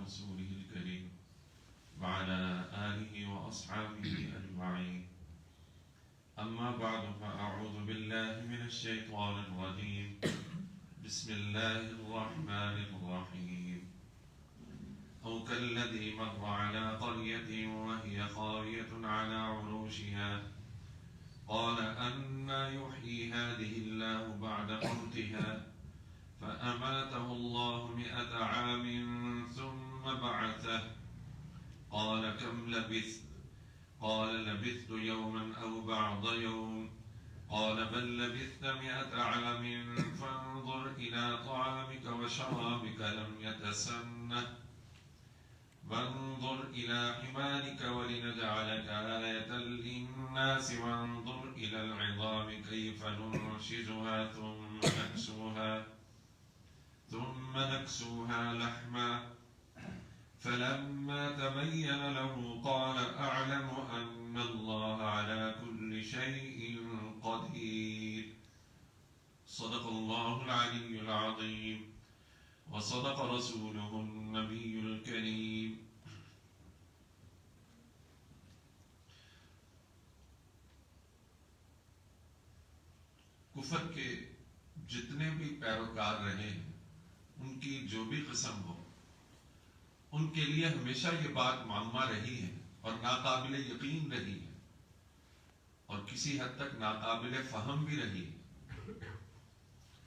رسوله الكريم وعلى آله وأصحابه أجمعين. أما بعد فأعوذ بالله من الشيطان الرجيم. بسم الله الرحمن الرحيم. أو كالذي مر على قرية وهي خاوية على عروشها قال أنى يحيي هذه الله بعد موتها فأماته الله 100 عام ثم بعثه قال كم لبثت قال لبثت يوما أو بعض يوم قال بل لبثت 100 عام فانظر إلى طعامك وشرابك لم يتسنه وانظر إلى حمارك ولنجعلك آية للناس وانظر إلى العظام كيف ننشزها ثم نكسوها لحما فلما تبين له قال أعلم أن الله على كل شيء قدير. صدق الله العلي العظيم وصدق رسوله النبي الكريم. کفر کے جتنے بھی پیروکار رہے ہیں ان کی جو بھی قسم ہو ان کے لیے ہمیشہ یہ بات معمہ رہی ہے اور ناقابل یقین رہی ہے اور کسی حد تک ناقابل فہم بھی رہی ہے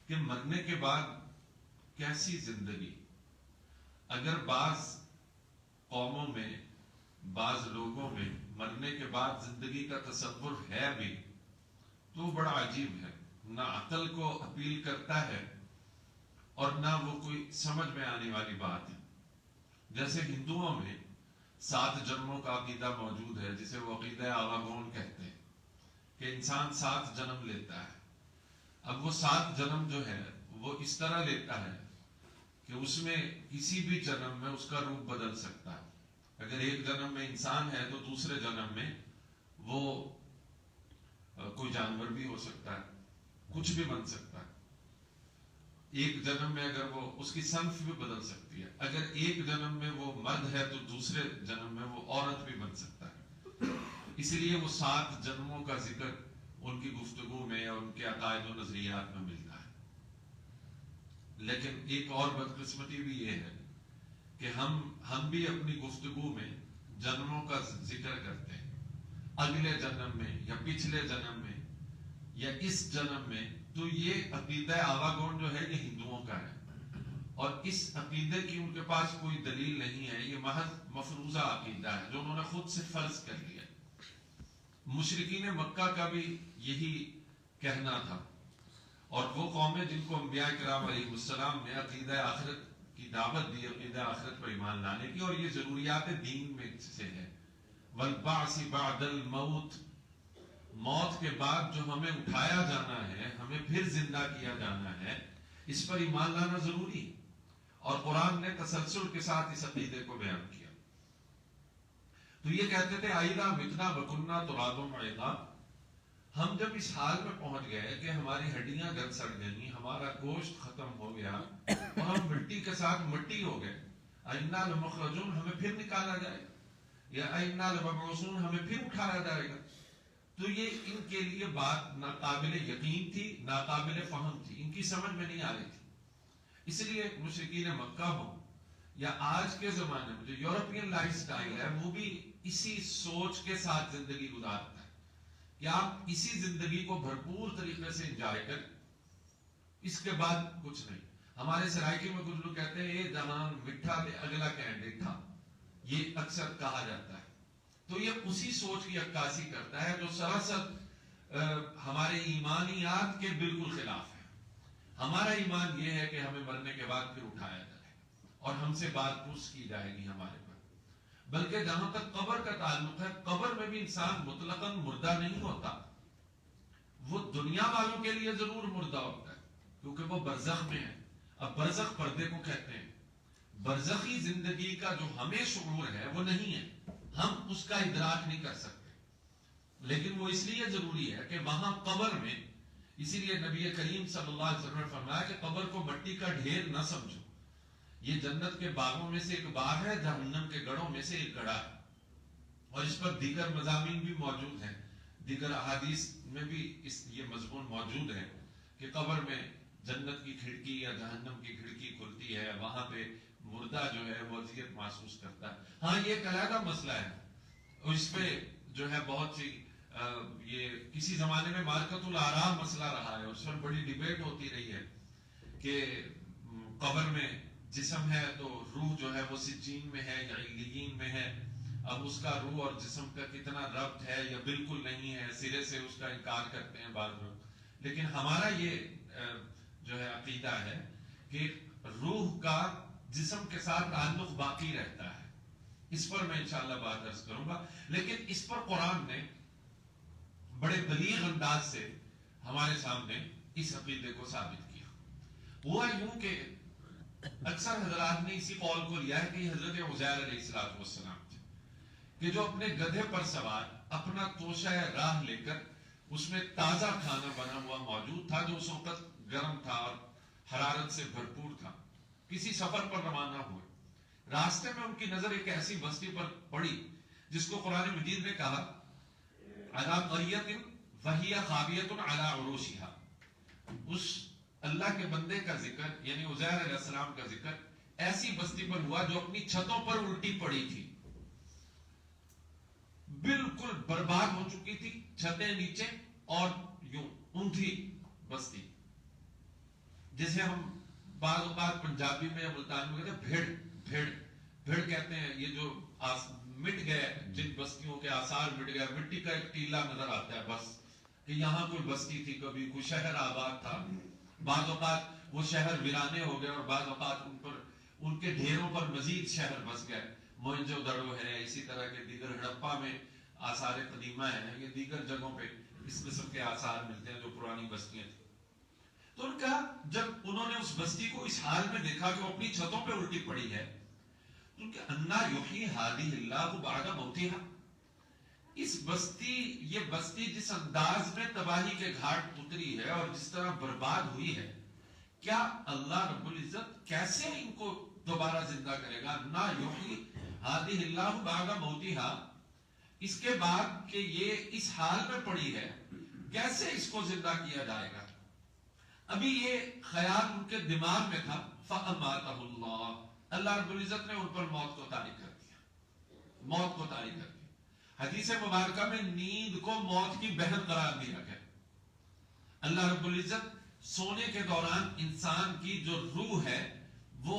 کہ مرنے کے بعد کیسی زندگی. اگر بعض قوموں میں بعض لوگوں میں مرنے کے بعد زندگی کا تصور ہے بھی تو وہ بڑا عجیب ہے، نہ عقل کو اپیل کرتا ہے اور نہ وہ کوئی سمجھ میں آنے والی بات ہے. جیسے ہندوؤں میں 7 جنموں کا عقیدہ موجود ہے جسے وہ عقیدہ آواگون کہتے ہیں کہ انسان 7 جنم لیتا ہے. اب وہ 7 جنم جو ہے وہ اس طرح لیتا ہے کہ اس میں کسی بھی جنم میں اس کا روپ بدل سکتا ہے. اگر ایک جنم میں انسان ہے تو دوسرے جنم میں وہ کوئی جانور بھی ہو سکتا ہے، کچھ بھی بن سکتا ہے. ایک جنم میں اگر وہ اس کی صنف بھی بدل سکتی ہے. اگر ایک جنم میں وہ مرد ہے تو دوسرے جنم میں وہ عورت بھی بن سکتا ہے. اس لیے وہ 7 جنموں کا ذکر ان کی گفتگو میں اور ان کے عقائد و نظریات میں ملتا ہے. لیکن ایک اور بدقسمتی بھی یہ ہے کہ ہم بھی اپنی گفتگو میں جنموں کا ذکر کرتے ہیں. اگلے جنم میں یا پچھلے جنم میں یا اس جنم میں. تو یہ عقیدہ آواگون جو ہے یہ ہندوؤں کا ہے اور اس عقیدے کی ان کے پاس کوئی دلیل نہیں ہے. یہ محض مفروضہ عقیدہ ہے جو انہوں نے خود سے فرض کر لیا. مشرکین مکہ کا بھی یہی کہنا تھا اور وہ قومیں جن کو انبیاء کرام علیہ السلام نے عقیدہ آخرت کی دعوت دی، عقیدہ آخرت پر ایمان لانے کی، اور یہ ضروریات دین میں سے ہے. والبعث بعد الموت، موت کے بعد جو ہمیں اٹھایا جانا ہے، ہمیں پھر زندہ کیا جانا ہے، اس پر ایمان لانا ضروری. اور قرآن نے تسلسل کے ساتھ اس عقیدے کو بیان کیا. تو یہ کہتے تھے اَإِذَا مِتْنَا وَكُنَّا تُرَابًا وَعِظَامًا، ہم جب اس حال میں پہنچ گئے کہ ہماری ہڈیاں گل سڑ گئیں، ہمارا گوشت ختم ہو گیا اور ہم مٹی کے ساتھ مٹی ہو گئے، أَإِنَّا لَمُخْرَجُونَ، ہمیں پھر نکالا جائے گا، یا أَإِنَّا لَمَبْعُوثُونَ، ہمیں پھر اٹھایا جائے گا. تو یہ ان کے لیے بات ناقابل یقین تھی، ناقابل فہم تھی، ان کی سمجھ میں نہیں آ رہی تھی. اس لیے مشرکین مکہ ہو یا آج کے زمانے میں جو یورپین لائف سٹائل ہے وہ بھی اسی سوچ کے ساتھ زندگی گزارتا ہے کہ آپ اسی زندگی کو بھرپور طریقے سے انجوائے کریں، اس کے بعد کچھ نہیں. ہمارے سرائکی میں کچھ لوگ کہتے ہیں یہ جہان مٹھا دے اگلا کہیں ڈیٹھا، یہ اکثر کہا جاتا ہے. تو یہ اسی سوچ کی عکاسی کرتا ہے جو سراسر ہمارے ایمانیات کے بالکل خلاف ہے. ہمارا ایمان یہ ہے کہ ہمیں مرنے کے بعد پھر اٹھایا جائے اور ہم سے بات پوچھ کی جائے گی ہمارے پر. بلکہ جہاں تک قبر کا تعلق ہے، قبر میں بھی انسان مطلقاً مردہ نہیں ہوتا. وہ دنیا والوں کے لیے ضرور مردہ ہوتا ہے کیونکہ وہ برزخ میں ہے. اب برزخ پردے کو کہتے ہیں. برزخی زندگی کا جو ہمیں شعور ہے وہ نہیں ہے، ہم اس کا ادراک نہیں کر سکتے. لیکن وہ اس لیے ضروری ہے کہ وہاں قبر میں، اسی لیے نبی کریم صلی اللہ علیہ وسلم نے فرمایا کہ قبر کو مٹی کا ڈھیر نہ سمجھو. یہ جنت کے باغوں میں سے ایک باغ ہے، جہنم کے گڑھوں میں سے ایک گڑھا ہے، اور اس پر دیگر مضامین بھی موجود ہیں، دیگر احادیث میں بھی یہ مضمون موجود ہے کہ قبر میں جنت کی کھڑکی یا جہنم کی کھڑکی کھلتی ہے، وہاں پہ مردہ جو ہے وہ اذیت محسوس کرتا ہے۔ ہاں یہ ایک علیحدہ مسئلہ ہے، اور اس پہ جو ہے بہت سی یہ کسی زمانے میں معرکۃ الآراء مسئلہ رہا ہے، اس پر بڑی ڈیبیٹ ہوتی رہی ہے کہ قبر میں جسم ہے تو روح جو ہے وہ سجین میں ہے یا علیین میں ہے، اب اس کا روح اور جسم کا کتنا ربط ہے یا بالکل نہیں ہے، سرے سے اس کا انکار کرتے ہیں بعض لوگ، لیکن ہمارا یہ جو ہے عقیدہ ہے کہ روح کا جسم کے ساتھ تعلق باقی رہتا ہے۔ اس پر میں انشاءاللہ بات عرض کروں گا، لیکن اس پر قرآن نے بڑے بلیغ انداز سے ہمارے سامنے اس عقیدے کو ثابت کیا۔ ہوا یوں کہ اکثر حضرات نے اسی قول کو لیا ہے کہ یہ حضرت عزیر علیہ السلام تھے کہ جو اپنے گدھے پر سوار اپنا توشہ راہ لے کر اس میں تازہ کھانا بنا ہوا موجود تھا جو اس وقت گرم تھا اور حرارت سے بھرپور تھا، کسی سفر پر روانہ ہوئے، راستے میں ان کی نظر ایک ایسی بستی پر پڑی جس کو قرآن مجید نے کہا علی قریۃ وہی خاویۃ علی عروشها، اس اللہ کے بندے کا ذکر یعنی عزیر علیہ السلام کا ذکر ایسی بستی پر ہوا جو اپنی چھتوں پر الٹی پڑی تھی، بالکل برباد ہو چکی تھی، چھتیں نیچے اور یوں اونٹھی بستی، جسے ہم بعض اوقات پنجابی میں یا ملتانی میں کہتے ہیں بھیڑ بھیڑ کہتے ہیں، یہ جو مٹ گئے، جن بستیوں کے آثار مٹ گئے، مٹی کا ایک ٹیلا نظر آتا ہے بس کہ یہاں کوئی بستی تھی، کبھی کوئی شہر آباد تھا، بعض اوقات وہ شہر ویرانے ہو گئے اور بعض اوقات ان کے ڈھیروں پر مزید شہر بس گئے، موئنجو دڑو ہے، اسی طرح کے دیگر ہڑپا میں آثار قدیمہ ہیں، یہ دیگر جگہوں پہ اس قسم کے آثار ملتے ہیں جو پرانی بستیاں تھیں۔ تو ان کا جب انہوں نے اس بستی کو اس حال میں دیکھا کہ وہ اپنی چھتوں پہ الٹی پڑی ہے، تو ان کے انا یحیی ہذہ اللہ بعد موتہا، اس بستی یہ بستی جس انداز میں تباہی کے گھاٹ اتری ہے اور جس طرح برباد ہوئی ہے، کیا اللہ رب العزت کیسے ان کو دوبارہ زندہ کرے گا؟ انا یحیی ہذہ اللہ بعد موتہا، اس کے بعد کہ یہ اس حال میں پڑی ہے کیسے اس کو زندہ کیا جائے گا؟ ابھی یہ خیال ان کے دماغ میں تھا، فَأَمَاتَهُ اللَّهُ، اللہ رب العزت نے ان پر موت کو طاری کر دیا، موت کو طاری کر دیا۔ حدیث مبارکہ میں نیند کو موت کی بہن قرار دیا گیا۔ اللہ رب العزت سونے کے دوران انسان کی جو روح ہے وہ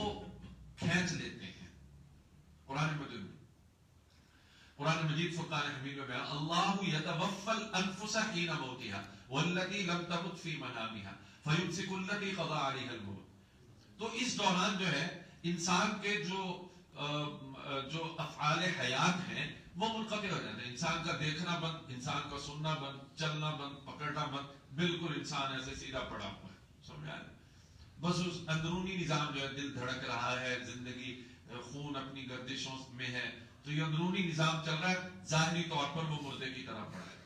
کھینچ لیتے ہیں۔ قرآن مجید فرقان حمید میں بیان، اللہ یتوفی الانفس حین موتها والتي لم تمت فی منامها فیمسک التی قضى علیها الموت۔ تو اس دوران جو ہے انسان کے جو افعال حیات ہیں وہ منقطع ہو جاتے ہیں، انسان کا دیکھنا بند، انسان کا سننا بند، چلنا بند، پکڑنا بند، بالکل انسان ایسے سیدھا پڑا ہوا ہے، سمجھا ہے؟ بس اس اندرونی نظام جو ہے، دل دھڑک رہا ہے، زندگی خون اپنی گردشوں میں ہے، تو یہ اندرونی نظام چل رہا ہے، ظاہری طور پر وہ مردے کی طرح پڑا ہے،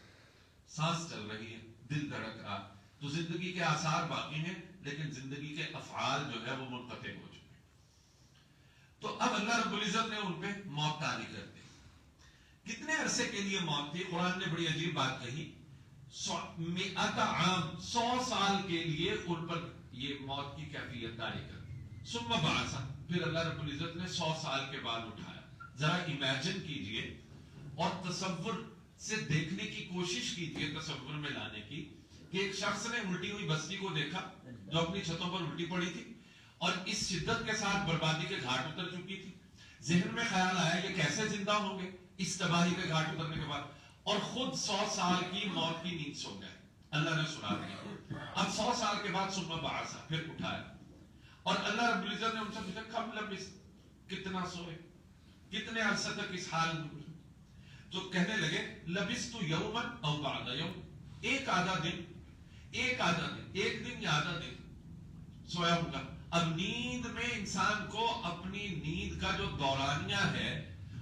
سانس چل رہی ہے، دل دھڑک رہا، تو زندگی کے آثار باقی ہیں لیکن زندگی کے افعال جو ہے وہ منقطع ہو چکے۔ تو اب اللہ رب العزت نے ان پہ موت طاری کر دی۔ کتنے عرصے کے لیے موت تھی؟ قرآن نے بڑی عجیب بات کہی، 100 عام، 100 سال کے لیے ان پر یہ موت کی کیفیت طاری کر دی۔ ثم بعث، پھر اللہ رب العزت نے 100 سال کے بعد اٹھایا۔ ذرا امیجن کیجئے اور تصور سے دیکھنے کی کوشش کیجئے، تصور میں لانے کی، کہ ایک شخص نے الٹی ہوئی بستی کو دیکھا جو اپنی چھتوں پر الٹی پڑی تھی اور اس شدت کے ساتھ بربادی کے گھاٹ اتر چکی تھی، ذہن میں خیال آیا یہ کیسے زندہ ہوں گے اس تباہی کے گھاٹ اترنے کے بعد، اور خود 100 سال کی موت کی نیند سو گئے، اللہ نے سنا دیا۔ اب 100 سال کے بعد ثم بعث، پھر اٹھایا، اور اللہ رب العزت نے ان سے پوچھا کم لبث، کتنا سوئے، کتنے عرصے تک اس حال میں؟ تو کہنے لگے لبثت یوما او بعد یوم، ایک آدھا دن ایک دن یا آدھا دن سویا ہوگا۔ اب نیند میں انسان کو اپنی نیند کا جو دورانیہ ہے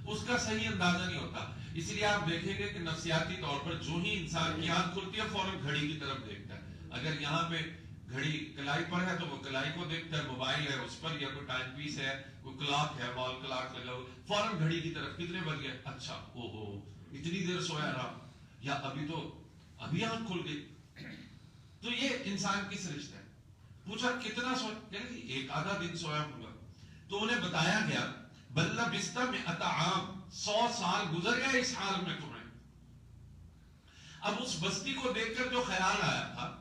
اس کا صحیح اندازہ نہیں ہوتا، اس لیے آپ دیکھیں گے کہ نفسیاتی طور پر جو ہی انسان کی آنکھ کھلتی ہے فوراً گھڑی کی طرف دیکھتا ہے، اگر یہاں پہ گھڑی کلائی پر ہے تو وہ کلائی کو دیکھتا ہے، موبائل ہے اس پر، یا کوئی ٹائم پیس ہے، کوئی کلاک ہے، وال کلاک لگا ہوا، فوراً گھڑی کی طرف، کتنے بج گئے، اچھا او ہو اتنی دیر سویا رہا، یا ابھی آنکھ کھل گئی. تو یہ انسان کی سرشتہ ہے. پوچھا کتنا سویا، یعنی ایک آدھا دن سویا ہوں گا. تو انہیں بتایا گیا بل لبثت 100 عام، 100 سال گزر گئے اس حال میں تمہیں. اب اس بستی کو دیکھ کر جو خیال آیا تھا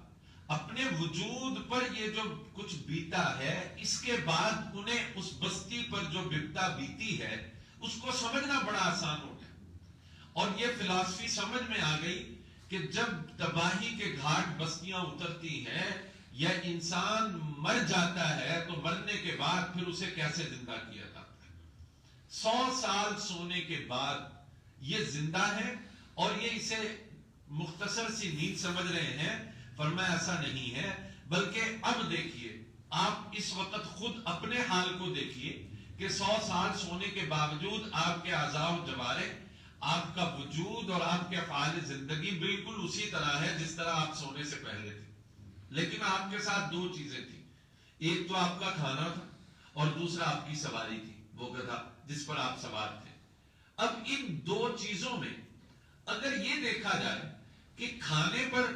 اپنے وجود پر یہ جو کچھ بیتا ہے، اس کے بعد انہیں اس بستی پر جو بپتا بیتی ہے اس کو سمجھنا بڑا آسان ہو گیا. اور یہ فلسفی سمجھ میں آ گئی کہ جب تباہی کے گھاٹ بستیاں اترتی ہیں یا انسان مر جاتا ہے تو مرنے کے بعد پھر اسے کیسے زندہ کیا جاتا ہے. 100 سال سونے کے بعد یہ زندہ ہے، اور یہ اسے مختصر سی نیند سمجھ رہے ہیں. فرمایا ایسا نہیں ہے، بلکہ اب دیکھیے آپ اس وقت خود اپنے حال کو دیکھیے کہ 100 سال سونے کے باوجود آپ کے اعضاء و جوارح، آپ کا وجود اور آپ کے افعال زندگی بالکل اسی طرح ہے جس طرح آپ سونے سے پہلے تھے. لیکن آپ کے ساتھ دو چیزیں تھیں، ایک تو آپ کا کھانا تھا اور دوسرا آپ کی سواری تھی، وہ گدھا جس پر آپ سوار تھے. اب ان دو چیزوں میں اگر یہ دیکھا جائے کہ کھانے پر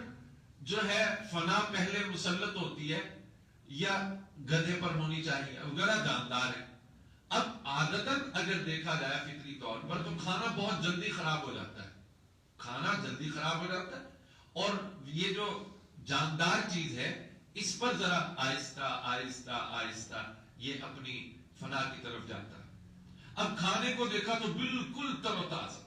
جو ہے فنا پہلے مسلط ہوتی ہے یا گدھے پر ہونی چاہیے، گدھا جاندار ہے. اب عادتاً اگر دیکھا جائے فطری طور پر تو کھانا بہت جلدی خراب ہو جاتا ہے، کھانا جلدی خراب ہو جاتا ہے، اور یہ جو جاندار چیز ہے اس پر ذرا آہستہ آہستہ آہستہ یہ اپنی فنا کی طرف جاتا ہے. اب کھانے کو دیکھا تو بالکل تر و تازہ،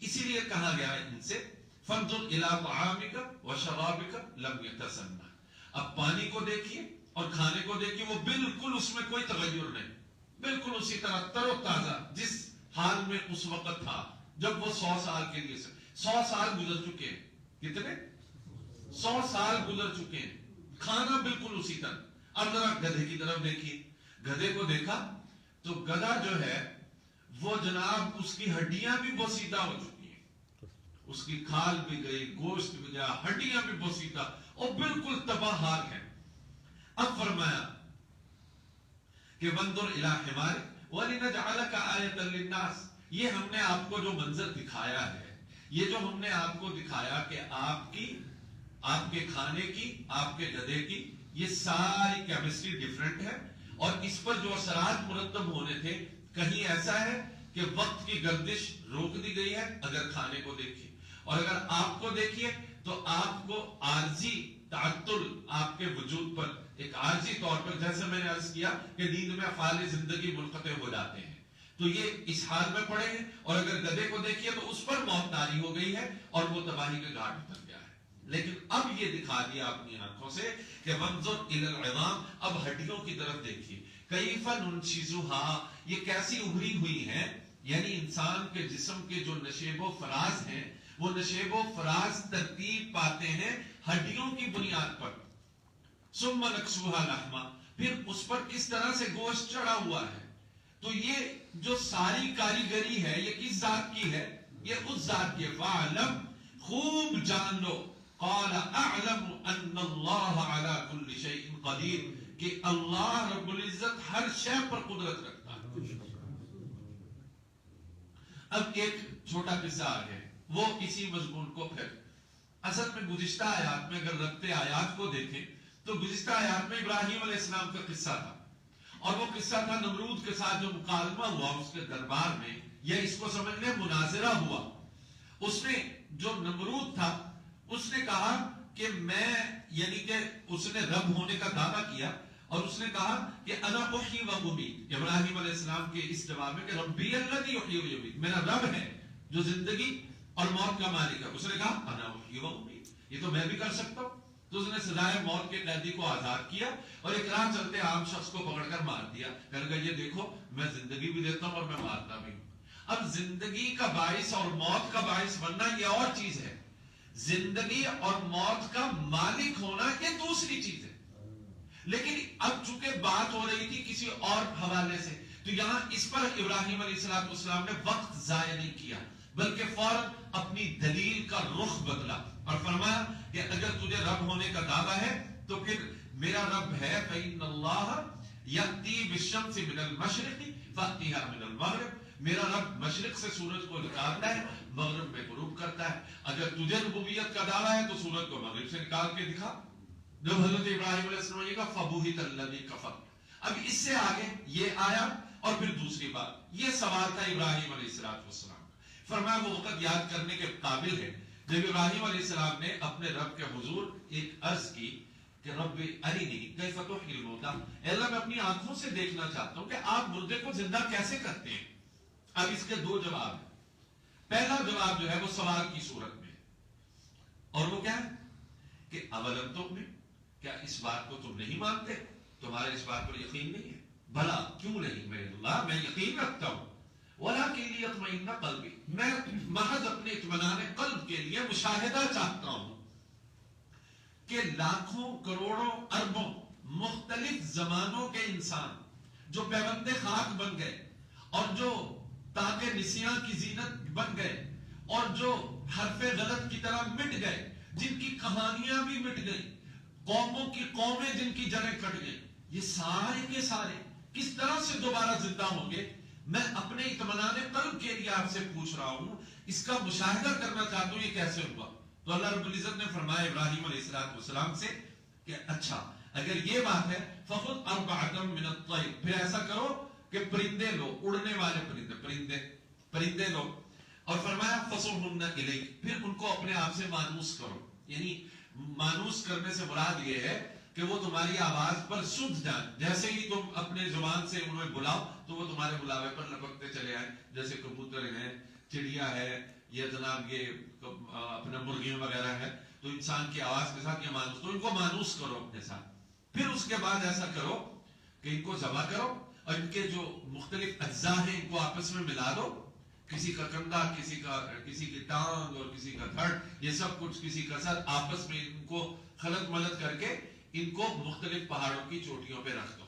اسی لیے کہا گیا ہے ان سے فانظر الی طعامک وشرابک لم یتسنہ. اب پانی کو دیکھیے اور کھانے کو دیکھیے، وہ بالکل اس میں کوئی تغیر نہیں، بالکل اسی طرح تر و تازہ جس حال میں اس وقت تھا جب وہ 100 سال کے لیے 100 سال گزر چکے ہیں. کتنے 100 سال گزر چکے ہیں، کھانا بالکل اسی طرح. اب ذرا گدھے کی طرف دیکھیے، گدھے کو دیکھا تو گدھا جو ہے وہ جناب اس کی ہڈیاں بھی بوسیدہ ہو چکی ہیں، اس کی کھال بھی گئی، گوشت بھی گیا، ہڈیاں بھی بوسیدہ اور بالکل تباہ حال ہے. اب فرمایا کہ وانظر الی حمارک ولنجعلک آیۃ للناس. یہ ہم نے آپ کو جو منظر دکھایا ہے، یہ جو ہم نے آپ کو دکھایا کہ آپ کے کھانے کی، آپ کے گدھے کی یہ ساری کیمسٹری ڈیفرنٹ ہے، اور اس پر جو اثرات مرتب ہونے تھے، کہیں ایسا ہے کہ وقت کی گردش روک دی گئی ہے اگر کھانے کو دیکھیے، اور اگر آپ کو دیکھیے تو آپ کو عارضی تعطل آپ کے وجود پر ایک عارضی طور پر، جیسے میں نے عرض کیا کہ نیند میں افعال زندگی منقطع ہو جاتے ہیں، تو یہ اس حال میں پڑے ہیں. اور اگر گدھے کو دیکھیے تو اس پر موت طاری ہو گئی ہے اور وہ تباہی کے گھاٹ اتر گیا ہے. لیکن اب یہ دکھا دیا اپنی آنکھوں سے کہ وانظر الی العظام. اب ہڈیوں کی طرف دیکھیے، کیف ننشزھا، یہ کیسی ابھری ہوئی ہیں. یعنی انسان کے جسم کے جو نشیب و فراز ہیں وہ نشیب و فراز ترتیب پاتے ہیں ہڈیوں کی بنیاد پر. ثم نکسوھا لحما، پھر اس پر کس طرح سے گوشت چڑھا ہوا ہے. تو یہ جو ساری کاریگری ہے یہ کس ذات کی ہے؟ یہ اس ذات کی ہے. فاعلم، خوب جان لو، قال اعلم ان اللہ علی کل شیء قدیر، کہ اللہ رب العزت ہر شے پر قدرت رکھتا ہے. اب ایک چھوٹا قصہ آ گیا، وہ اسی مضمون کو پھر اصل میں گزشتہ آیات میں اگر ربط آیات کو دیکھیں تو گزشتہ آیات میں ابراہیم علیہ السلام کا قصہ تھا، اور وہ قصہ تھا نمرود کے ساتھ جو مکالمہ ہوا اس کے دربار میں، یا اس کو سمجھ لیں مناظرہ ہوا. اس میں جو نمرود تھا اس نے کہا کہ میں، یعنی کہ اس نے رب ہونے کا دعویٰ کیا، اور اس نے کہا کہ انا احیی و امیت. ابراہیم علیہ السلام کے اس جواب میں کہ ربی الذی یحیی و یمیت، میرا رب ہے جو زندگی اور موت کا مالک ہے. اس نے کہا انا احیی و امیت، یہ تو میں بھی کر سکتا ہوں. تو اس نے سزائے موت کے قیدی کو آزاد کیا اور ایک راہ چلتے عام شخص کو پکڑ کر مار دیا. کہنے لگا یہ دیکھو میں زندگی بھی دیتا ہوں اور میں مارتا بھی ہوں. اب زندگی کا باعث اور موت کا باعث بننا یہ اور چیز ہے، زندگی اور موت کا مالک ہونا یہ دوسری چیز ہے. لیکن اب چونکہ بات ہو رہی تھی کسی اور حوالے سے، تو یہاں اس پر ابراہیم علیہ السلام نے وقت ضائع نہیں کیا، بلکہ فوراً اپنی دلیل کا رخ بدلا اور فرمایا کہ اگر تجھے رب ہونے کا دعویٰ ہے تو پھر میرا رب ہے فَإِنَّ اللَّهَ يَأْتِي بِالشَّمْسِ مِنَ الْمَشْرِقِ فَأْتِيهَا مِنَ الْمَغْرِبِ، میرا رب مشرق سے سورج کو نکالتا ہے، مغرب میں غروب کرتا ہے۔ اگر تجھے ربوبیت کا دعویٰ ہے تو سورج کو مغرب سے نکال کے دکھا۔ جب حضرت ابراہیم علیہ السلام یہ کہا فَبُهِتَ الَّذِي كَفَرَ، اب اس سے آگے یہ آیا اور پھر دوسری بات، یہ سوال تھا ابراہیم علیہ السلام، فرمایا وہ وقت یاد کرنے کے قابل ہے جب ابراہیم علیہ السلام نے اپنے رب کے حضور ایک عرض کی کہ رب ارنی کیف تحیی الموتیٰ، اے اللہ میں اپنی آنکھوں سے دیکھنا چاہتا ہوں کہ آپ مردے کو زندہ کیسے کرتے ہیں۔ اب اس کے دو جواب ہیں۔ پہلا جواب جو ہے وہ سوال کی صورت میں، اور وہ کیا ہے کہ اولم تؤمن، کیا اس بات کو تم نہیں مانتے، تمہارے اس بات پر یقین نہیں ہے؟ بھلا کیوں نہیں میرے اللہ، میں یقین رکھتا ہوں، وَلَكِنْ لِيَطْمَئِنَّ قَلْبِي، میں محض اپنے اطمینان قلب کے لیے مشاہدہ چاہتا ہوں کہ لاکھوں کروڑوں اربوں مختلف زمانوں کے انسان جو پیوند خاک بن گئے اور جو تاج نسیاں کی زینت بن گئے اور جو حرف غلط کی طرح مٹ گئے، جن کی کہانیاں بھی مٹ گئی، قوموں کی قومیں جن کی جڑیں کٹ گئی، یہ سارے کے سارے کس طرح سے دوبارہ زندہ ہوں گے، میں اپنے اطمینان قلب کے لیے آپ سے پوچھ رہا ہوں، اس کا مشاہدہ کرنا چاہتا ہوں یہ کیسے ہوا۔ تو اللہ رب العزت نے فرمایا ابراہیم علیہ السلام سے کہ اچھا اگر یہ بات ہے فَخُذْ أَرْبَعَةً مِّنَ الطَّيْرِ، پھر ایسا کرو کہ پرندے لو، اڑنے والے پرندے لو، اور فرمایا فَصُرْهُنَّ إِلَيْكَ، پھر ان کو اپنے آپ سے مانوس کرو، یعنی مانوس کرنے سے مراد یہ ہے کہ وہ تمہاری آواز پر سدھ جائیں، جیسے ہی تم اپنے زبان سے انہیں بلاؤ تو وہ تمہارے بلاوے پر لپکتے چلے آئیں، جیسے کبوتر ہیں، چڑیا ہے، یا جناب یہ اپنے مرغیاں وغیرہ ہے، تو انسان کی آواز کے ساتھ یہ مانوس، تو ان کو مانوس کرو اپنے ساتھ۔ پھر اس کے بعد ایسا کرو کہ ان کو ذبح کرو اور ان کے جو مختلف اجزاء ہیں ان کو آپس میں ملا دو، کسی کا کندھا، کسی کی ٹانگ اور کسی کا دھڑ، یہ سب کچھ کسی کا سر، آپس میں ان کو خلط ملط کر کے ان کو مختلف پہاڑوں کی چوٹیوں پہ رکھ دو۔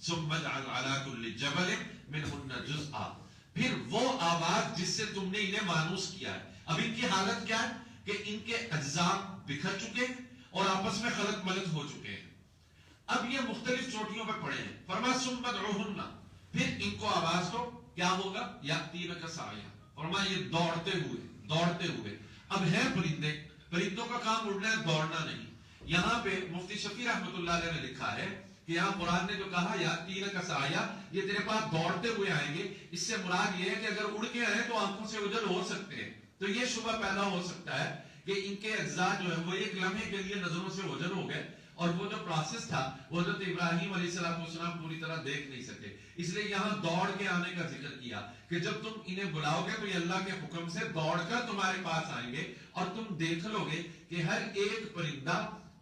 ثم اجعل على كل جبل منهن جزءا، پھر وہ آواز جس سے تم نے انہیں مانوس کیا ہے، اب ان کی حالت کیا ہے کہ ان کے اجزاء بکھر چکے ہیں اور آپس میں خلط ملط ہو چکے ہیں، اب یہ مختلف چوٹیوں پہ پڑے ہیں۔ فرمایا ثم ادعوهن، پھر ان کو آواز دو، کیا ہوگا؟ یاتینک سعیا، فرمایا یہ دوڑتے ہوئے۔ اب ہے پرندوں کا کام اڑنا ہے، دوڑنا نہیں۔ یہاں پہ مفتی شفیع رحمۃ اللہ علیہ نے لکھا ہے کہ یہاں قرآن نے جو کہا یاتینک سعیا، یہ تیرے پاس دوڑتے ہوئے آئیں گے، اس سے مراد یہ ہے کہ اگر اڑ کے آئے تو آنکھوں سے اوجھل ہو سکتے ہیں، تو یہ شبہ پیدا ہو سکتا ہے کہ ان کے اجزاء جو ہے وہ ایک لمحے کے لیے نظروں سے اوجھل ہو گئے، اور وہ جو پروسیس تھا وہ حضرت ابراہیم علیہ السلام پوری طرح دیکھ نہیں سکے، اس لیے یہاں دوڑ کے آنے کا ذکر کیا کہ جب تم انہیں بلاؤ گے تو یہ اللہ کے حکم سے دوڑ کر تمہارے پاس آئیں گے، اور تم دیکھ لو گے کہ ہر ایک پرندہ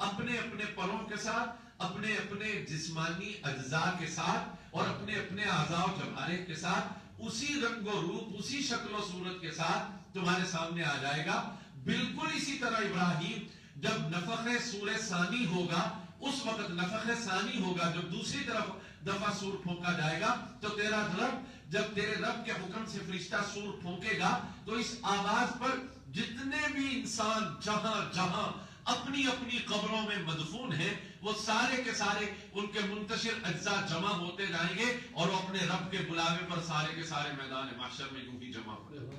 اپنے اپنے پروں کے ساتھ، اپنے اپنے جسمانی اجزاء کے ساتھ اور اپنے اپنے اعضاء و جوارح کے ساتھ اسی رنگ و روپ، اسی شکل و صورت کے ساتھ تمہارے سامنے آ جائے گا۔ بالکل اسی طرح ابراہیم جب نفخ سور ثانی ہوگا، اس وقت نفخ ثانی ہوگا جب دوسری طرف دفعہ سور پھونکا جائے گا، تو تیرا رب جب تیرے رب کے حکم سے فرشتہ سور پھونکے گا تو اس آواز پر جتنے بھی انسان جہاں جہاں اپنی اپنی قبروں میں مدفون ہیں وہ سارے کے سارے ان کے منتشر اجزاء جمع ہوتے جائیں گے اور وہ اپنے رب کے بلاوے پر سارے کے سارے میدان محشر میں یوں ہی جمع ہو جائیں گے،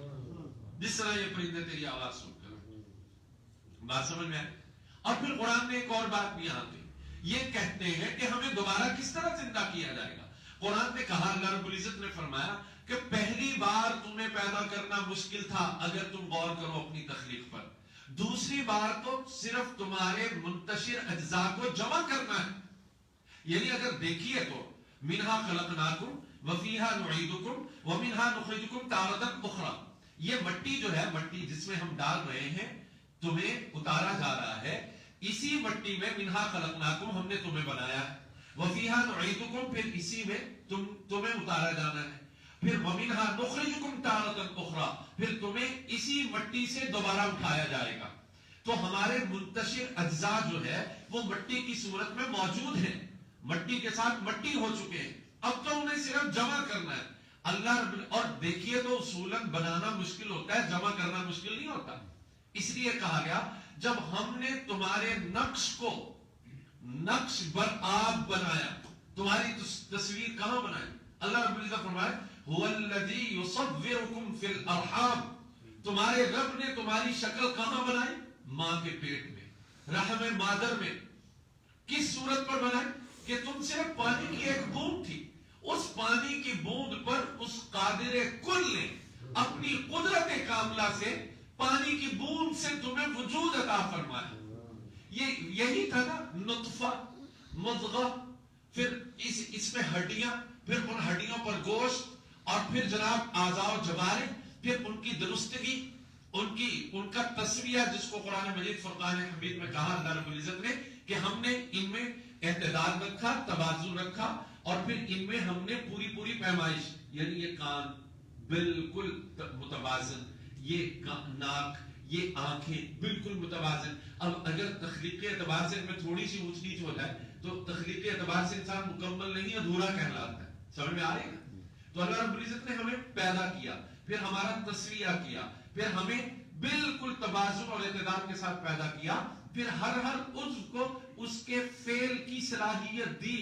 جس طرح یہ پرندے تیری آواز سن کر۔ بات سمجھ میں آئی؟ اور پھر قرآن نے ایک اور بات بھی یہاں پہ یہ کہتے ہیں کہ ہمیں دوبارہ کس طرح زندہ کیا جائے گا۔ قرآن نے کہا، اللہ رب العزت نے فرمایا کہ پہلی بار تمہیں پیدا کرنا مشکل تھا اگر تم غور کرو اپنی تخلیق پر، دوسری بار تو صرف تمہارے منتشر اجزاء کو جمع کرنا ہے، یعنی اگر دیکھیے تو منہا خلقناکم وفیہا نعیدکم ومنہا نخرجکم تارۃ اخری، یہ مٹی جو ہے، مٹی جس میں ہم ڈال رہے ہیں، تمہیں اتارا جا رہا ہے، اسی مٹی میں منہا خلقناکم ہم نے تمہیں بنایا ہے، وفیہا نعیدکم پھر اسی میں تمہیں اتارا جانا ہے، پھر ومنہا نخرجکم تارۃ اخری پھر تمہیں اسی مٹی سے دوبارہ اٹھایا جائے گا۔ تو ہمارے منتشر اجزاء جو ہے وہ مٹی کی صورت میں موجود ہیں، مٹی کے ساتھ مٹی ہو چکے ہیں، اب تو انہیں صرف جمع کرنا ہے۔ اللہ رب، اور دیکھیے تو اصولاً بنانا مشکل ہوتا ہے، جمع کرنا مشکل نہیں ہوتا، اس لیے کہا گیا جب ہم نے تمہارے نقش کو نقش بر آب بنایا. تمہاری تصویر کہاں بنائی؟ اللہ رب العزت فرمائے هو الذی یصورکم فی الارحام. تمہارے رب نے تمہاری شکل کہاں بنائی؟ ماں کے پیٹ میں، رحم مادر میں. کس صورت پر بنائی؟ کہ تم صرف پانی کی ایک بوند تھی، اس پانی کی بوند پر اس قادر کل نے اپنی قدرت کاملہ سے پانی کی بوند سے تمہیں وجود عطا فرمایا. یہی تھا نا نطفہ، مضغہ، پھر اس میں ہڈیاں، پھر ان ہڈیوں پر گوشت، اور پھر جناب اعضاء و جوارح، پھر ان کی درستگی، ان کا تسویہ، جس کو قرآن مجید فرقان حمید میں کہا اللہ رب العزت نے کہ ہم نے ان میں اعتدال رکھا، توازن رکھا، اور پھر ان میں ہم نے پوری پیمائش، یعنی یہ کان بالکل متوازن، یہ ناک، یہ آنکھیں بالکل متوازن. اب اگر تخلیقی اعتبار سے ان میں تھوڑی سی اونچ نیچ ہو جائے تو تخلیقی اعتبار سے انسان مکمل نہیں، ادھورا کہلاتا ہے. سمجھ میں آ رہی ہے؟ تو اللہ رب العزت نے ہمیں پیدا کیا، پھر ہمارا تسویہ کیا، پھر ہمیں بالکل توازن اور اعتدال کے ساتھ پیدا کیا، پھر ہر عضو کو اس کے فعل کی صلاحیت دی.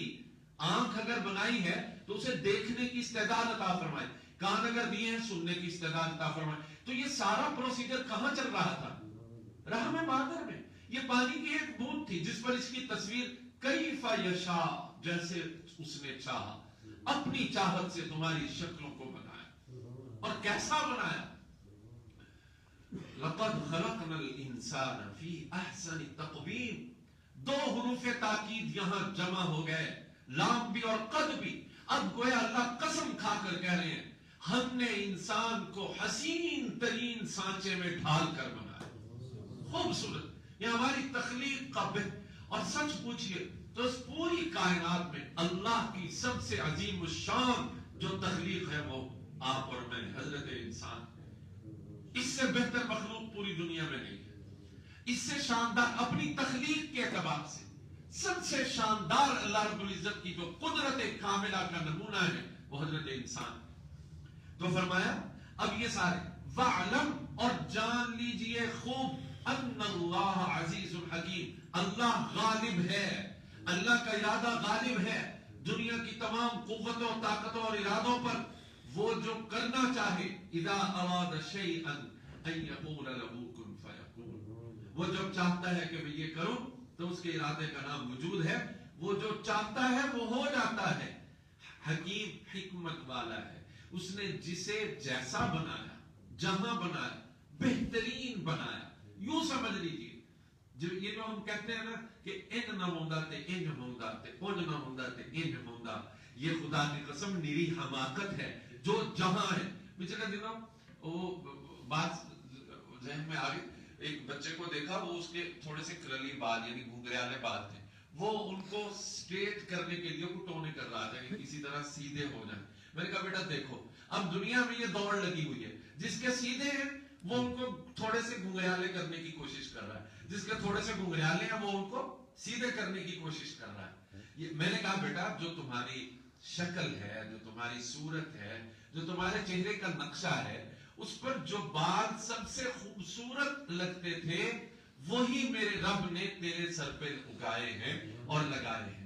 آنکھ اگر بنائی ہے تو اسے دیکھنے کی استعداد عطا فرمائی، کان اگر دیے ہیں سننے کی استعداد عطا فرمائی. تو یہ سارا پروسیجر کہاں چل رہا تھا؟ رحم مادر میں. یہ پانی کی ایک بوند تھی جس پر اس کی تصویر کیف یشاء، جیسے اس نے چاہا، اپنی چاہت سے تمہاری شکلوں کو بنایا. اور کیسا بنایا؟ لقد خلقنا الانسان فی احسن تقویم. دو حروف تاکید یہاں جمع ہو گئے، لام بھی اور قد بھی. اب گویا اللہ قسم کھا کر کہہ رہے ہیں ہم نے انسان کو حسین ترین سانچے میں ڈھال کر بنایا. خوبصورت، یہ ہماری تخلیق کا اور سچ پوچھئے تو اس پوری کائنات میں اللہ کی سب سے عظیم الشان جو تخلیق ہے وہ آپ اور میں، حضرت انسان. اس سے بہتر مخلوق پوری دنیا میں نہیں ہے. اس سے شاندار اپنی تخلیق کے اعتبار سے سب سے شاندار اللہ رب العزت کی جو قدرت کاملہ کا نمونہ ہے وہ حضرت انسان. تو فرمایا اب یہ سارے وَعْلَمْ، اور جان لیجئے خوب، ان اللہ عزیز الحکیم، اللہ غالب ہے، اللہ کا ارادہ غالب ہے دنیا کی تمام قوتوں، طاقتوں اور ارادوں پر. وہ جو کرنا چاہے، اذا اراد شیئا ان یقول له کن فیکون، وہ جب چاہتا ہے کہ میں یہ کروں تو اس کے ارادے کا نام وجود ہے. وہ جو چاہتا ہے وہ ہو جاتا ہے. حکیم، حکمت والا ہے. اس نے جسے جیسا بنایا، جہاں بنایا، بہترین بنایا. یوں سمجھ لیجیے جو یہ جو ہم کہتے ہیں نا کہ ان نہ ہوندا تے ان ہوندا تے ان نہ ہوندا تے ان ہوندا، یہ خدا کی قسم نیری حماقت ہے. جو جہاں ہے، پچھلے دنوں وہ بات ذہن میں آ گئی، ایک بچے کو دیکھا، وہ اس کے تھوڑے سے کرلی بال یعنی گھنگریالے بال تھے، وہ ان کو سٹریٹ کرنے کے لیے وہ ٹونے کر رہا تھا کہ کسی طرح سیدھے ہو جائیں. میں نے کہا بیٹا دیکھو اب دنیا میں یہ دوڑ لگی ہوئی ہے، جس کے سیدھے ہیں وہ ان کو تھوڑے سے گھنگریالے کرنے کی کوشش کر رہا ہے، جس کے تھوڑے سے گھنگریالے ہیں وہ ان کو سیدھے کرنے کی کوشش کر رہا ہے. میں نے کہا بیٹا جو تمہاری شکل ہے، جو تمہاری صورت ہے، جو تمہارے چہرے کا نقشہ ہے، اس پر جو بال سب سے خوبصورت لگتے تھے وہی میرے رب نے تیرے سر پہ اگائے ہیں اور لگائے ہیں.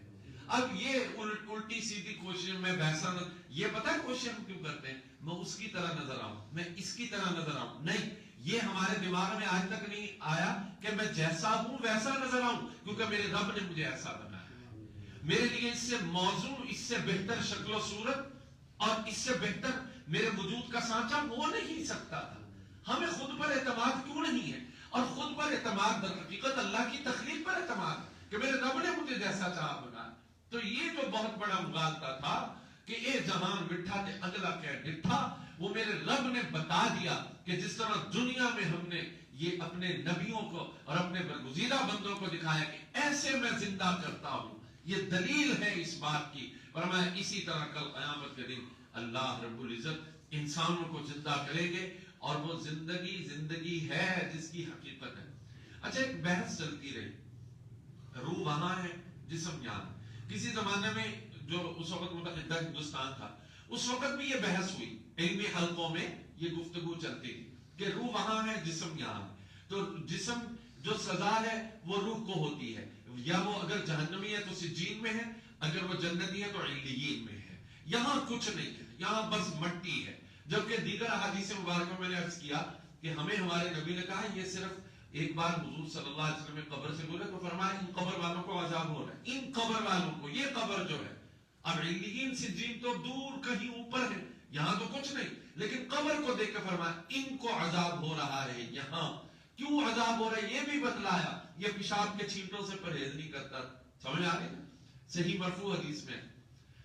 اب یہ الٹی سیدھی کوشش میں ویسا یہ پتہ ہے کوشش ہم کیوں کرتے ہیں؟ میں اس کی طرح نظر آؤں، میں اس کی طرح نظر آؤں. نہیں، یہ ہمارے دماغ میں آج تک نہیں آیا کہ میں جیسا ہوں ویسا نظر آؤں، کیونکہ میرے رب نے مجھے ایسا بنایا. میرے لیے اس سے موزوں، اس سے بہتر شکل و صورت اور اس سے بہتر میرے وجود کا سانچہ ہو نہیں سکتا تھا. ہمیں خود پر اعتماد کیوں نہیں ہے؟ اور خود پر اعتماد در حقیقت اللہ کی تخلیق پر اعتماد کہ میرے رب نے مجھے جیسا چاہا بنایا. تو یہ جو بہت بڑا مغالطہ تھا کہ اے جہان مٹھا تے اگلا کیا ڈٹھا، وہ میرے رب نے بتا دیا کہ جس طرح دنیا میں ہم نے یہ اپنے نبیوں کو اور اپنے برگزیدہ بندوں کو دکھایا کہ ایسے میں زندہ کرتا ہوں، یہ دلیل ہے اس بات کی. اور میں اسی طرح کل قیامت کے دن اللہ رب العزت انسانوں کو زندہ کریں گے، اور وہ زندگی ہے جس کی حقیقت ہے. اچھا ایک بحث چلتی رہی، روح وہاں ہے جسم یہاں. کسی زمانے میں جو اس وقت متحدہ ہندوستان تھا اس وقت بھی یہ بحث ہوئی، علمی حلقوں میں یہ گفتگو چلتی تھی کہ روح وہاں ہے جسم یہاں ہے. تو جسم جو سزا ہے وہ روح کو ہوتی ہے، یا وہ اگر جہنمی ہے تو سجین میں ہے، اگر وہ جنتی ہے تو علیین میں ہے. یہاں کچھ نہیں ہے، یہاں بس مٹی ہے. جبکہ دیگر احادیث مبارکہ میں نے عرض کیا کہ ہمیں ہمارے نبی نے کہا یہ صرف ایک بار حضور صلی اللہ علیہ وسلم قبر سے بولے تو فرمایا ان قبر والوں کو عذاب ہو رہا ہے، ان قبر والوں کو. یہ قبر جو ہے، اب علیین سجین تو دور کہیں اوپر ہے، یہاں تو کچھ نہیں، لیکن قبر کو دیکھ کے فرمایا ان کو عذاب ہو رہا ہے. یہاں کیوں عذاب ہو رہا ہے یہ بھی بتلایا، یہ پیشاب کے چھینٹوں سے پرہیز نہیں کرتا. سمجھ آ رہی نا؟ صحیح مرفوع حدیث میں.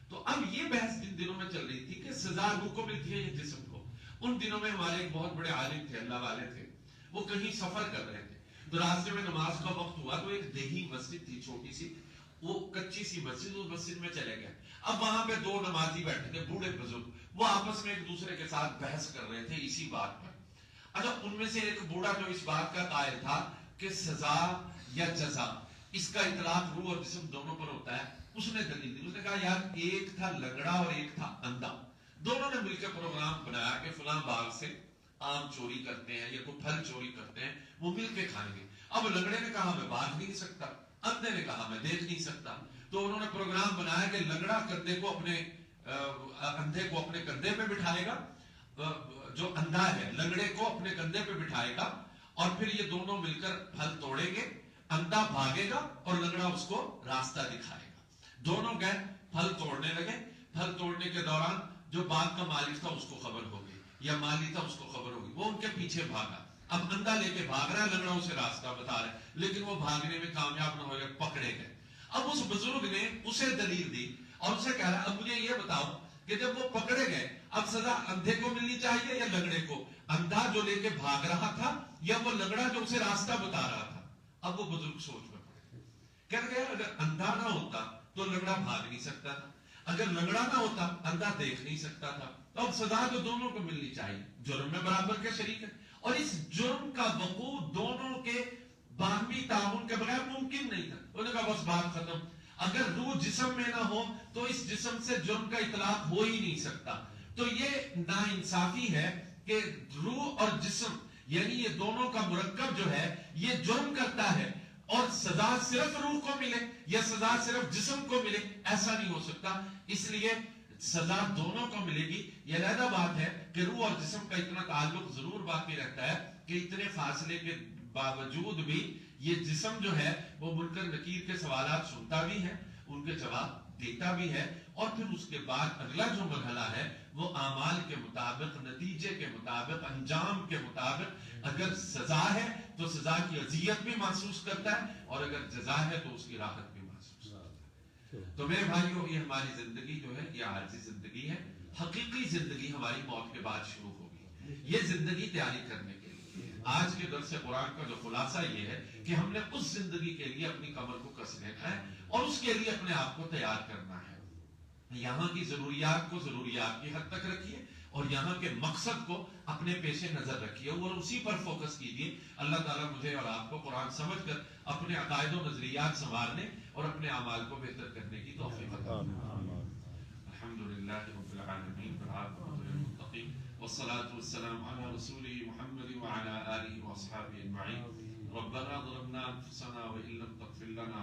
تو اب یہ بحث جن دنوں میں چل رہی تھی کہ سزا روح کو ملتی ہے یا جسم کو. ان دنوں میں ہمارے ایک بہت بڑے عالم تھے، اللہ والے تھے، وہ کہیں سفر کر رہے تھے، تو راستے میں نماز کا وقت ہوا تو ایک دیہی مسجد تھی چھوٹی سی، وہ کچی سی مسجد، اس مسجد میں چلے گئے. اب وہاں پہ دو نمازی بیٹھے تھے، بوڑھے بزرگ، وہ آپس میں ایک دوسرے کے ساتھ بحث کر رہے تھے اسی بات پر. اچھا ان میں سے ایک بوڑھا جو اس بات کا قائل تھا کہ سزا یا جزا اس کا اطلاق روح اور جسم دونوں پر ہوتا ہے، اس نے دلیل دی. اس نے کہا یار ایک تھا لنگڑا اور ایک تھا اندھا، دونوں نے مل کے پروگرام بنایا کہ فلاں باغ سے آم چوری کرتے ہیں یا کوئی پھل چوری کرتے ہیں، وہ مل کے کھائیں گے. اب لنگڑے نے کہا میں بھاگ نہیں سکتا، اندھے نے کہا میں دیکھ نہیں سکتا. تو انہوں نے پروگرام بنایا کہ لنگڑا کندھے کو اپنے اندھے کو اپنے کندھے پہ بٹھائے گا، جو اندھا ہے لنگڑے کو اپنے کندھے پہ بٹھائے گا، اور پھر یہ دونوں مل کر پھل توڑیں گے. اندھا بھاگے گا اور لنگڑا اس کو راستہ دکھائے گا. دونوں گئے پھل توڑنے لگے. پھل توڑنے کے دوران جو باغ کا مالک تھا اس کو خبر ہو گئی یا مالی تھا اس کو خبر ہو گئی، وہ ان کے پیچھے بھاگا. اب اندھا لے کے بھاگ رہا ہے، لنگڑا اسے راستہ بتا رہا ہے، لیکن وہ بھاگنے میں کامیاب نہ ہو گئے، پکڑے گئے. اب اس بزرگ نے اسے دلیل دی اور اسے کہہ رہا اب مجھے یہ بتاؤ کہ جب وہ پکڑے گئے اب سزا اندھے کو ملنی چاہیے یا لنگڑے کو؟ اندھا جو لے کے بھاگ رہا تھا یا وہ لنگڑا جو اسے راستہ بتا رہا تھا؟ اب وہ بزرگ سوچ میں پڑے، کہہ گیا اگر اندھا نہ ہوتا تو لنگڑا بھاگ نہیں سکتا تھا، اگر لنگڑا نہ ہوتا اندھا دیکھ نہیں سکتا تھا. تو اب سزا تو دونوں کو ملنی چاہیے، جرم میں برابر کے شریک ہے، اور اس جرم کا وقوع دونوں کے باہمی تعاون کے بغیر ممکن نہیں تھا. انہوں نے کہا بس بات ختم، اگر روح جسم میں نہ ہو تو اس جسم سے جرم کا اطلاق ہو ہی نہیں سکتا. تو یہ ناانصافی ہے کہ روح اور جسم یعنی یہ دونوں کا مرکب جو ہے یہ جرم کرتا ہے اور سزا صرف روح کو ملے یا سزا صرف جسم کو ملے، ایسا نہیں ہو سکتا. اس لیے سزا دونوں کو ملے گی. یہ علیحدہ بات ہے کہ روح اور جسم کا اتنا تعلق ضرور باقی رہتا ہے کہ اتنے فاصلے کے باوجود بھی یہ جسم جو ہے وہ منکر نکیر کے سوالات سنتا بھی ہے، ان کے جواب دیتا بھی ہے، اور پھر اس کے بعد اگلا جو مرحلہ ہے وہ اعمال کے مطابق، نتیجے کے مطابق، انجام کے مطابق اگر سزا ہے تو سزا کی اذیت بھی محسوس کرتا ہے، اور اگر جزا ہے تو اس کی راحت بھی محسوس کرتا ہے. تو میرے بھائیو یہ ہماری زندگی جو ہے یہ عارضی زندگی ہے. حقیقی زندگی ہماری موت کے بعد شروع ہوگی. یہ زندگی تیاری کرنے کے لیے آج کے درس قرآن کا جو خلاصہ یہ ہے کہ ہم نے اس زندگی کے لیے اپنی کمر کو کس لینا ہے اور اس کے لیے اپنے آپ کو تیار کرنا ہے. یہاں کی ضروریات کو ضروریات کی حد تک رکھیے اور یہاں کے مقصد کو اپنے پیش نظر رکھیے اور اسی پر فوکس کیجیے. اللہ تعالیٰ مجھے اور آپ کو قرآن سمجھ کر اپنے عقائد و نظریات سنوارنے اور اپنے اعمال کو بہتر کرنے کی توفیق عطا فرمائے. الحمدللہ رب العالمین والعاقبۃ للمتقین والصلاة والسلام علی رسولہ محمد وعلی آلہ واصحابہ اجمعین. ربنا ظلمنا انفسنا وان لم تغفر لنا